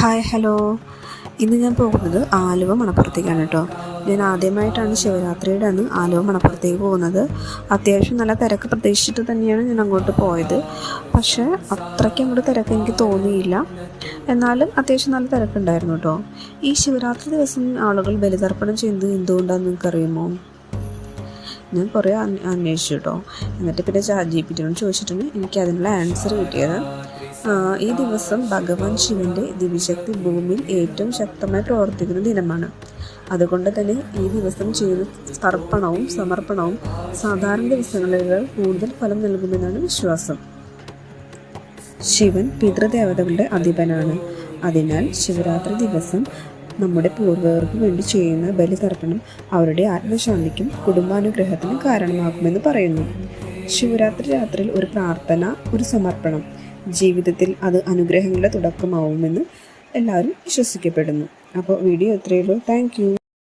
Hi hello. ഇന്ന് ഞാൻ പോകുന്നത് ആലുവ മണപ്പുറത്തേക്കാണ് കേട്ടോ. ഞാൻ ആദ്യമായിട്ടാണ് ശിവരാത്രിയുടെ അന്ന് ആലുവ മണപ്പുറത്തേക്ക് പോകുന്നത്. അത്യാവശ്യം നല്ല തിരക്ക് പ്രതീക്ഷിച്ചിട്ട് തന്നെയാണ് ഞാൻ അങ്ങോട്ട് പോയത്. പക്ഷേ അത്രയ്ക്ക് അങ്ങോട്ട് തിരക്ക് എനിക്ക് തോന്നിയില്ല. എന്നാലും അത്യാവശ്യം നല്ല തിരക്കുണ്ടായിരുന്നു കേട്ടോ. ഈ ശിവരാത്രി ദിവസം ആളുകൾ ബലിതർപ്പണം ചെയ്യുന്നത് എന്തുകൊണ്ടാണെന്ന് നിങ്ങൾക്കറിയുമോ? ഞാൻ കുറേ അന്വേഷിച്ചു കേട്ടോ. എന്നിട്ട് പിന്നെ ChatGPTയോട് ചോദിച്ചിട്ടാണ് എനിക്ക് അതിനുള്ള ആൻസർ കിട്ടിയത്. ഈ ദിവസം ഭഗവാൻ ശിവൻ്റെ ദിവ്യശക്തി ഭൂമിയിൽ ഏറ്റവും ശക്തമായി പ്രവർത്തിക്കുന്ന ദിനമാണ്. അതുകൊണ്ട് തന്നെ ഈ ദിവസം ചെയ്യുന്ന തർപ്പണവും സമർപ്പണവും സാധാരണ ദിവസങ്ങളിലേക്കാൾ കൂടുതൽ ഫലം നൽകുമെന്നാണ് വിശ്വാസം. ശിവൻ പിതൃദേവതകളുടെ അധിപനാണ്. അതിനാൽ ശിവരാത്രി ദിവസം നമ്മുടെ പൂർവികർക്ക് വേണ്ടി ചെയ്യുന്ന ബലിതർപ്പണം അവരുടെ ആത്മശാന്തിക്കും കുടുംബാനുഗ്രഹത്തിനും കാരണമാകുമെന്ന് പറയുന്നു. ശിവരാത്രി രാത്രിയിൽ ഒരു പ്രാർത്ഥന, ഒരു സമർപ്പണം ജീവിതത്തിൽ അത് അനുഗ്രഹങ്ങളുടെ തുടക്കമാവുമെന്ന് എല്ലാവരും വിശ്വസിക്കപ്പെടുന്നു. അപ്പോൾ വീഡിയോ ഇത്രയേ ഉള്ളൂ. Thank you.